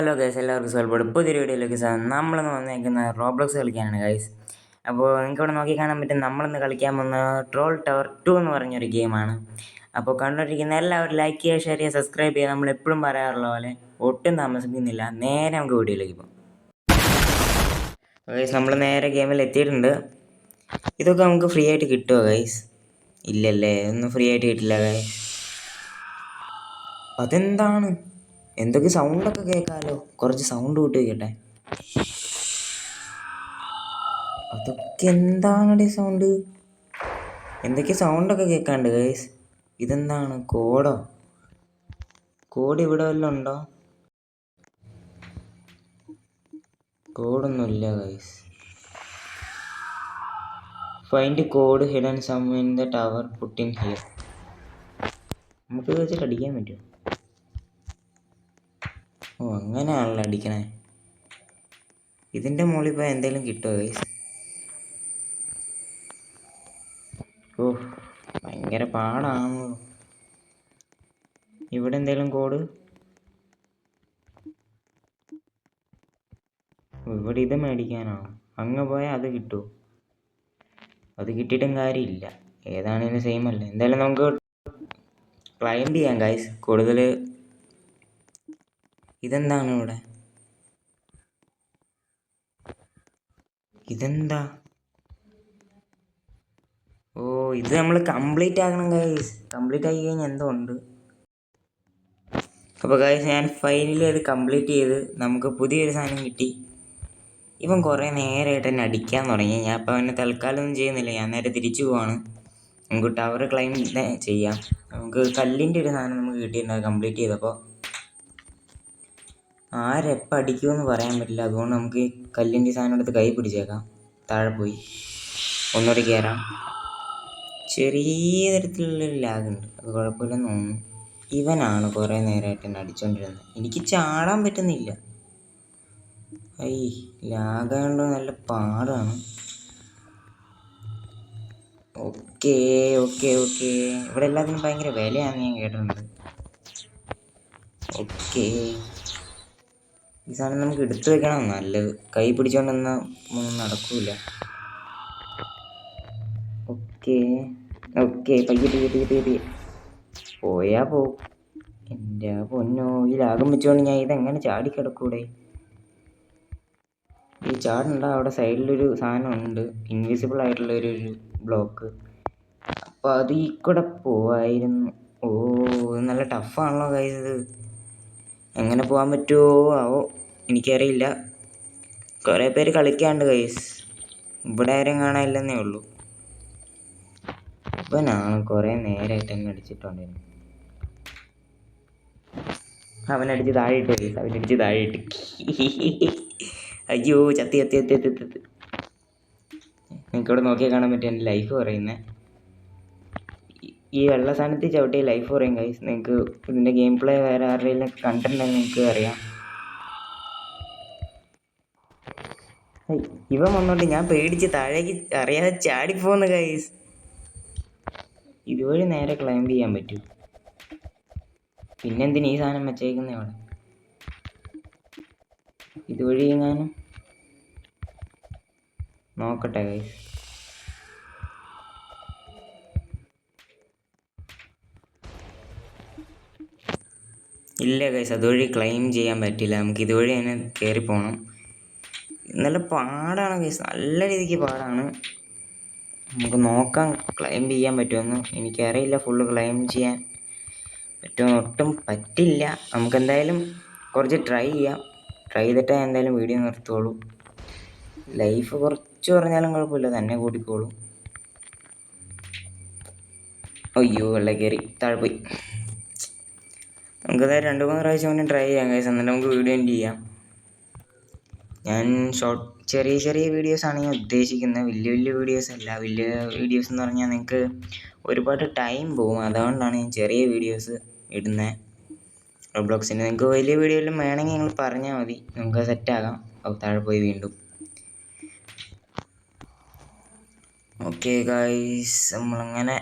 Hello guys, എല്ലാവർക്കും സ്വൽപ്പോട് പുതിയൊരു വീഡിയോയിലേക്ക് നമ്മളിന്ന് വന്നേക്കുന്ന റോബ്ലോക്സ് കളിക്കാനാണ് ഗൈസ്. അപ്പോൾ നിങ്ങൾക്ക് ഇവിടെ നോക്കി കാണാൻ പറ്റും, നമ്മളിന്ന് കളിക്കാൻ പോകുന്ന ട്രോൾ ടവർ 2 എന്ന് പറഞ്ഞൊരു ഗെയിമാണ്. അപ്പോൾ കണ്ടുകൊണ്ടിരിക്കുന്ന എല്ലാവരും ലൈക്ക് ചെയ്യുക, ഷെയർ ചെയ്യുക, സബ്സ്ക്രൈബ് ചെയ്യുക. നമ്മളെപ്പോഴും പറയാറുള്ള പോലെ ഒട്ടും താമസിക്കുന്നില്ല, നേരെ നമുക്ക് വീഡിയോയിലേക്ക് പോകും. ഗൈസ്, നമ്മൾ നേരെ ഗെയിമിൽ എത്തിയിട്ടുണ്ട്. ഇതൊക്കെ നമുക്ക് ഫ്രീ ആയിട്ട് കിട്ടുമോ ഗൈസ്? ഇല്ലല്ലേ, ഒന്നും ഫ്രീ ആയിട്ട് കിട്ടില്ല ഗൈസ്. അതെന്താണ്? എന്തൊക്കെ സൗണ്ടൊക്കെ കേൾക്കാമല്ലോ, കുറച്ച് സൗണ്ട് കൂട്ടി വയ്ക്കട്ടെ. അതൊക്കെ എന്താണ് സൗണ്ട്? എന്തൊക്കെ സൗണ്ടൊക്കെ കേൾക്കാണ്ട് ഗൈസ്. ഇതെന്താണ്? കോഡോ? കോഡ് ഇവിടെ വല്ലതും ഉണ്ടോ? കോഡൊന്നുമില്ല guys. Find code hidden some in the tower, put in here. നമുക്ക് വെച്ചിട്ട് അടിക്കാൻ പറ്റുമോ? ഓ, അങ്ങനെയാണല്ലോ അടിക്കണേ. ഇതിൻ്റെ മുകളിൽ പോയാൽ എന്തെങ്കിലും കിട്ടുമോ ഗൈസ്? ഓ, ഭയങ്കര പാടാണോ. ഇവിടെ എന്തെങ്കിലും കോഡ്? ഇവിടെ ഇത് മേടിക്കാനാണോ? അങ്ങ് പോയാൽ അത് കിട്ടുമോ? അത് കിട്ടിയിട്ടും കാര്യമില്ല, ഏതാണേലും സെയിം അല്ലേ. എന്തായാലും നമുക്ക് ക്ലൈംബ് ചെയ്യാം ഗൈസ്. കൂടുതൽ ഇതെന്താണ് ഇവിടെ? ഇതെന്താ? ഓ, ഇത് നമ്മൾ കംപ്ലീറ്റ് ആക്കണം ഗൈസ്. കംപ്ലീറ്റ് ആക്കി കഴിഞ്ഞാൽ എന്തോ ഉണ്ട്. അപ്പോൾ ഗൈസ്, ഞാൻ ഫൈനലി അത് കംപ്ലീറ്റ് ചെയ്ത് നമുക്ക് പുതിയൊരു സാധനം കിട്ടി. ഇവൻ കുറേ നേരമായിട്ട് എന്നെ അടിക്കാൻ തുടങ്ങി. ഞാൻ അപ്പോൾ അവനെ തൽക്കാലം ഒന്നും ചെയ്യുന്നില്ല, ഞാൻ നേരെ തിരിച്ചു പോവാണ്. നമുക്ക് ടവർ ക്ലൈം ചെയ്യാം. നമുക്ക് കല്ലിൻ്റെ ഒരു സാധനം നമുക്ക് കിട്ടിയിട്ടുണ്ട് കംപ്ലീറ്റ് ചെയ്തപ്പോൾ. ആരെപ്പം അടിക്കുമെന്ന് പറയാൻ പറ്റില്ല, അതുകൊണ്ട് നമുക്ക് ഈ കല്ലിൻ്റെ സാധനം എടുത്ത് കൈ പിടിച്ചേക്കാം. താഴെ പോയി ഒന്നുകൂടി കയറാം. ചെറിയ തരത്തിലുള്ളൊരു ലാഗുണ്ട്, അത് കുഴപ്പമില്ലെന്ന് തോന്നുന്നു. ഇവനാണ് കുറേ നേരമായിട്ട് എന്നെ അടിച്ചുകൊണ്ടിരുന്നത്. എനിക്ക് ചാടാൻ പറ്റുന്നില്ല. ലാഗായതുകൊണ്ട് നല്ല പാടാണ്. ഓക്കേ ഓക്കെ ഓക്കെ, ഇവിടെ എല്ലാത്തിനും ഭയങ്കര വിലയാണെന്ന് ഞാൻ കേട്ടിട്ടുണ്ട്. ഓക്കേ, ഈ സാധനം നമുക്ക് എടുത്തു വെക്കണം, നല്ലത്. കൈ പിടിച്ചോണ്ടൊന്നും നടക്കൂല. ഓക്കേ ഓക്കെ, പയ്യെ പോയാ പോവും. എൻ്റെ പൊന്നോ, ഈ ലാഗം വെച്ചോണ്ട് ഞാൻ ഇതെങ്ങനെ ചാടിക്കിടക്കൂടെ? ഈ ചാടുണ്ട, അവിടെ സൈഡിലൊരു സാധനം ഉണ്ട്, ഇൻവിസിബിൾ ആയിട്ടുള്ളൊരു ബ്ലോക്ക്. അപ്പോൾ അത് ഈ കൂടെ പോവായിരുന്നു. ഓ, നല്ല ടഫാണല്ലോ ഗൈസ് ഇത്. എങ്ങനെ പോകാൻ പറ്റുമോ ആവോ, എനിക്കറിയില്ല. കുറേ പേര് കളിക്കാണ്ട് ഗൈസ്, ഇവിടെ ആരും കാണാനില്ലെന്നേ ഉള്ളൂ. ഇവനാണ് കുറേ നേരമായിട്ട് എന്നെ അടിച്ചിട്ടുണ്ടായിരുന്നു. അവനടിച്ച് താഴെയിട്ട് ഗൈസ്, അവനടിച്ച് താഴെയിട്ട്. അയ്യോ, ചത്തി. നിങ്ങൾക്കിവിടെ നോക്കിയാൽ കാണാൻ പറ്റും എൻ്റെ ലൈഫ് പറയുന്നത്. ഈ വെള്ള സാധനത്തിൽ ചവിട്ടിയ ലൈഫ് പറയും ഗൈസ്. നിങ്ങൾക്ക് ഇതിൻ്റെ ഗെയിം പ്ലേ വേറെ ആരുടെയും കണ്ടിട്ടുണ്ടെങ്കിൽ നിങ്ങൾക്ക് അറിയാം. ഇവൻ വന്നോണ്ട് ഞാൻ പേടിച്ച് താഴേക്ക് അറിയാതെ ചാടിപ്പോന്ന് ഗൈസ്. ഇതുവഴി നേരെ ക്ലൈംബ് ചെയ്യാൻ പറ്റും. പിന്നെന്തിന് ഈ സാധനം വെച്ചേക്കുന്നേ അവിടെ? ഇതുവഴി എങ്ങാനും നോക്കട്ടെ ഗൈസ്. ഇല്ല ഗൈസ്, അതുവഴി ക്ലൈം ചെയ്യാൻ പറ്റില്ല. നമുക്ക് ഇതുവഴി തന്നെ കയറി പോകണം. നല്ല പാടാണ് ഗൈസ്, നല്ല രീതിക്ക് പാടാണ്. നമുക്ക് നോക്കാം ക്ലൈംബ് ചെയ്യാൻ പറ്റുമെന്ന്. എനിക്കറിയില്ല ഫുള്ള് ക്ലൈംബ് ചെയ്യാൻ പറ്റുമെന്ന്. ഒട്ടും പറ്റില്ല. നമുക്കെന്തായാലും കുറച്ച് ട്രൈ ചെയ്യാം. ട്രൈ ചെയ്തിട്ടേ എന്തായാലും വീഡിയോ നിർത്തുള്ളൂ. ലൈഫ് കുറച്ച് പറഞ്ഞാലും കുഴപ്പമില്ല, തന്നെ കൂടിക്കോളും. അയ്യോ, വെള്ളം കയറി, താഴെ പോയി. നമുക്കത് 2-3 പ്രാവശ്യം കൊണ്ട് ട്രൈ ചെയ്യാം ഗൈസ്, എന്നിട്ട് നമുക്ക് വീഡിയോ എൻഡ് ചെയ്യാം. ഞാൻ ചെറിയ വീഡിയോസാണ് ഞാൻ ഉദ്ദേശിക്കുന്നത്, വലിയ വീഡിയോസ് അല്ല. വലിയ വീഡിയോസ് എന്ന് പറഞ്ഞാൽ നിങ്ങൾക്ക് ഒരുപാട് ടൈം പോകും, അതുകൊണ്ടാണ് ഞാൻ ചെറിയ വീഡിയോസ് ഇടുന്നത് റോബ്ലോക്സിന്. നിങ്ങൾക്ക് വലിയ വീഡിയോ എല്ലാം വേണമെങ്കിൽ നിങ്ങൾ പറഞ്ഞാൽ മതി, നമുക്ക് സെറ്റാകാം. താഴെ പോയി വീണ്ടും. ഓക്കെ ഗൈസ്, നമ്മളങ്ങനെ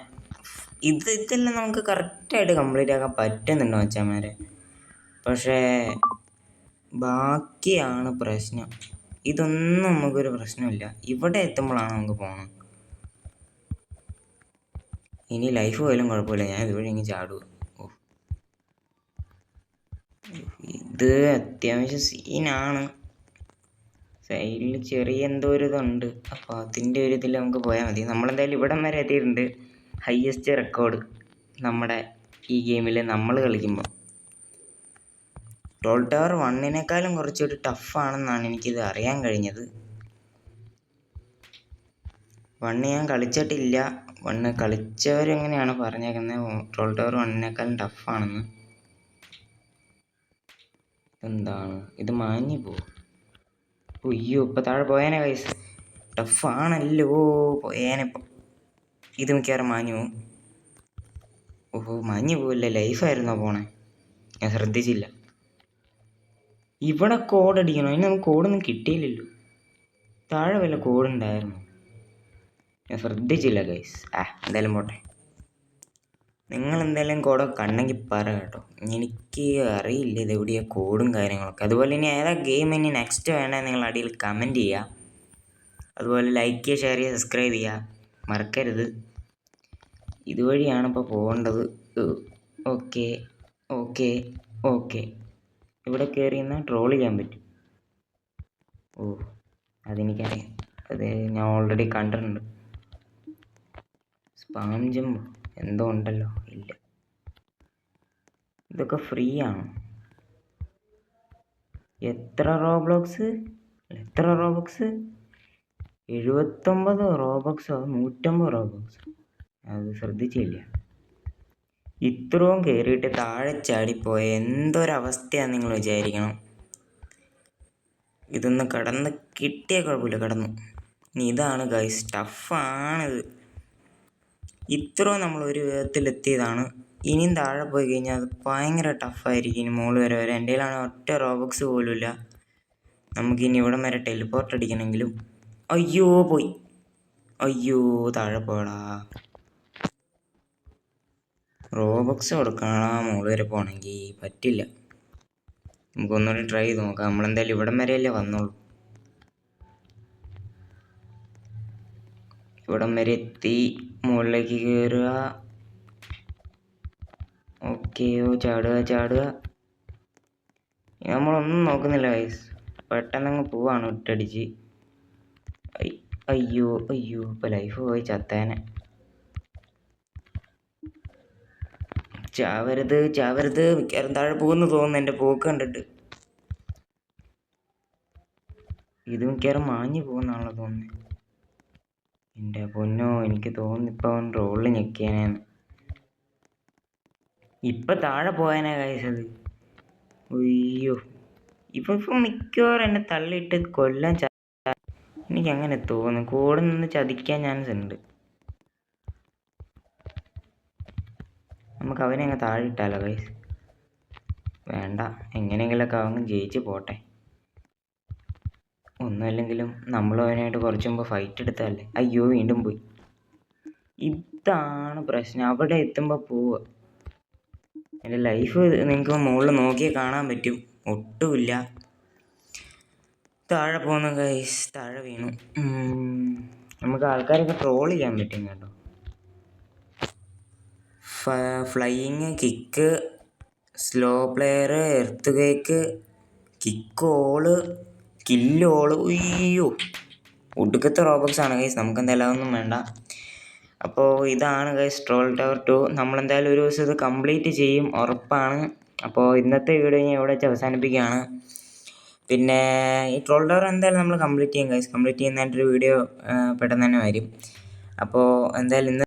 ഇതെല്ലാം നമുക്ക് കറക്റ്റായിട്ട് കംപ്ലീറ്റ് ആക്കാൻ പറ്റുന്നുണ്ടോ മച്ചാന്മാരെ? പക്ഷേ ബാക്കിയാണ് പ്രശ്നം. ഇതൊന്നും നമുക്കൊരു പ്രശ്നമില്ല. ഇവിടെ എത്തുമ്പോഴാണ് നമുക്ക് പോകണം. ഇനി ലൈഫ് പോയാലും കുഴപ്പമില്ല, ഞാൻ ഇതുവഴി ഇങ്ങനെ ചാടുക. ഓ, ഇത് അത്യാവശ്യം സീനാണ്. സൈഡിൽ ചെറിയ എന്തോ ഒരു ഇതുണ്ട്. അപ്പോൾ അതിൻ്റെ ഒരു ഇതിൽ നമുക്ക് പോയാൽ മതി. നമ്മളെന്തായാലും ഇവിടം വരെ എത്തിയിട്ടുണ്ട്. ഹയസ്റ്റ് റെക്കോർഡ് നമ്മുടെ ഈ ഗെയിമിൽ നമ്മൾ കളിക്കുമ്പോൾ. ടോൾ ടവർ 1 കുറച്ചുകൂടി ടഫാണെന്നാണ് എനിക്കിത് അറിയാൻ കഴിഞ്ഞത്. 1 ഞാൻ കളിച്ചിട്ടില്ല. 1 കളിച്ചവരെങ്ങനെയാണ് പറഞ്ഞേക്കുന്നത്, ടോൾ ടവർ 1 ടഫാണെന്ന്. എന്താണ് ഇത് മാഞ്ഞു പോകും? അയ്യോ, ഇപ്പം താഴെ പോയേനെ ഗൈസ്. ടഫാണല്ലോ, പോയേനെപ്പം. ഇത് മിക്കവാറും മാഞ്ഞു പോകും. ഓഹോ, മാഞ്ഞു പോവില്ല, ലൈഫായിരുന്നോ പോണേ? ഞാൻ ശ്രദ്ധിച്ചില്ല. ഇവിടെ കോഡ് അടിക്കണോ? ഇനി നമുക്ക് കോഡൊന്നും കിട്ടിയില്ലല്ലോ. താഴെ വല്ല കോഡുണ്ടായിരുന്നു, ഞാൻ ശ്രദ്ധിച്ചില്ല ഗൈസ്. എന്തായാലും പോട്ടെ. നിങ്ങൾ എന്തായാലും കോഡൊക്കെ കണ്ടെങ്കിൽ പറ കേട്ടോ. എനിക്ക് അറിയില്ല ഇതെവിടെയാണ് കോഡും കാര്യങ്ങളൊക്കെ. അതുപോലെ ഇനി ഏതാ ഗെയിം ഇനി നെക്സ്റ്റ് വേണ്ടത് നിങ്ങൾ അടിയിൽ കമൻറ്റ് ചെയ്യുക. അതുപോലെ ലൈക്ക് ചെയ്യുക, ഷെയർ ചെയ്യുക, സബ്സ്ക്രൈബ് ചെയ്യുക മറക്കരുത്. ഇതുവഴിയാണ് ഇപ്പോൾ പോകേണ്ടത്. Okay okay okay. ഇവിടെ കയറി എന്നാൽ ട്രോൾ ചെയ്യാൻ പറ്റും. ഓ, അതെനിക്കറിയാം, അത് ഞാൻ ഓൾറെഡി കണ്ടിട്ടുണ്ട്. സ്പാം ജമ്പ് എന്തോ ഉണ്ടല്ലോ. ഇല്ല, ഇതൊക്കെ ഫ്രീ ആണ്. എത്ര റോബ്ലോക്സ്? 79 റോബക്സോ 150 റോബക്സോ? അത് ശ്രദ്ധിച്ചില്ല. ഇത്രയും കയറിയിട്ട് താഴെ ചാടിപ്പോയ എന്തൊരവസ്ഥയാണെന്ന് നിങ്ങൾ വിചാരിക്കണം. ഇതൊന്ന് കടന്ന് കിട്ടിയ കുഴപ്പമില്ല, കടന്നു. ഇനി ഇതാണ് ഗൈസ്, ടഫാണിത്. ഇത്രയും നമ്മൾ ഒരു വിധത്തിലെത്തിയതാണ്. ഇനിയും താഴെ പോയി കഴിഞ്ഞാൽ അത് ഭയങ്കര ടഫായിരിക്കും. ഇനി മുകളിൽ വരെ എൻ്റെ കയ്യിലാണ് ഒറ്റ റോബക്സ് പോലും ഇല്ല. നമുക്കിനി ഇവിടം വരെ ടെലിപ്പോർട്ട് അടിക്കണമെങ്കിലും. അയ്യോ പോയി, അയ്യോ താഴെ പോടാ. റോബക്സ് കൊടുക്കണം മുകളിൽ വരെ പോകണമെങ്കിൽ, പറ്റില്ല. നമുക്കൊന്നുകൂടി ട്രൈ ചെയ്ത് നോക്കാം. നമ്മളെന്തായാലും ഇവിടം വരെയല്ലേ വന്നുള്ളൂ. ഇവിടം വരെ എത്തി, മുകളിലേക്ക് കയറുക. ഓക്കെയോ, ചാടുക. നമ്മളൊന്നും നോക്കുന്നില്ല ഗൈസ്, പെട്ടെന്നങ്ങ് പോവാണ് ഒറ്റടിച്ച്. അയ്യോ ഇപ്പം ലൈഫ് പോയി, ചത്തേനെ. ചാവരുത്, മിക്കവാറും താഴെ പോകുന്നു തോന്നുന്നു എൻ്റെ പോക്ക് കണ്ടിട്ട്. ഇത് മിക്കവാറും മാഞ്ഞു പോകുന്നാണല്ലോ തോന്നുന്നത്. എൻ്റെ പൊന്നോ, എനിക്ക് തോന്നുന്നു ഇപ്പം അവൻ റോളിൽ ഞെക്കിയാനെന്ന്. ഇപ്പം താഴെ പോയാനേ കഴിച്ചത്. അയ്യോ, ഇപ്പം മിക്കവാറും എന്നെ തള്ളിയിട്ട് കൊല്ലാൻ എനിക്കങ്ങനെ തോന്നുന്നു. കൂടെ നിന്ന് ചതിക്കാൻ ചാൻസ് ഉണ്ട്. നമുക്ക് അവനെ അങ്ങ് താഴെ ഇട്ടാലോ ഗൈസ്? വേണ്ട, എങ്ങനെയെങ്കിലൊക്കെ അവൻ ജയിച്ച് പോട്ടെ. ഒന്നുമല്ലെങ്കിലും നമ്മൾ അവനായിട്ട് കുറച്ച് മുമ്പ് ഫൈറ്റ് എടുത്തതല്ലേ. അയ്യോ, വീണ്ടും പോയി. ഇതാണ് പ്രശ്നം, അവിടെ എത്തുമ്പോൾ പോവുക. എൻ്റെ ലൈഫ് നിങ്ങൾക്ക് മുകളിൽ നോക്കിയാൽ കാണാൻ പറ്റും, ഒട്ടുമില്ല. താഴെ പോകുന്നു ഗൈസ്, താഴെ വീണു. നമുക്ക് ആൾക്കാരൊക്കെ ട്രോൾ ചെയ്യാൻ പറ്റും കേട്ടോ. Flying, kick, slow player, earthquake, കിക്കോള്, കില്ലോള്. ഉയ്യോ, ഒടുക്കത്തെ റോബക്സ് ആണ് ഗൈസ്. നമുക്ക് എന്തായാലും അതൊന്നും വേണ്ട. അപ്പോൾ ഇതാണ് ഗൈസ് ടോൾ ടവർ 2. നമ്മളെന്തായാലും ഒരു ദിവസം ഇത് കംപ്ലീറ്റ് ചെയ്യും, ഉറപ്പാണ്. അപ്പോൾ ഇന്നത്തെ വീഡിയോ ഞാൻ ഇവിടെ വെച്ച് അവസാനിപ്പിക്കുകയാണ്. പിന്നെ ഈ ട്രോൾ ടവർ എന്തായാലും നമ്മൾ കംപ്ലീറ്റ് ചെയ്യും ഗൈസ്. കംപ്ലീറ്റ് ചെയ്യുന്നതിൻ്റെ ഒരു വീഡിയോ പെട്ടെന്ന് തന്നെ വരും. അപ്പോൾ എന്തായാലും ഇന്ന്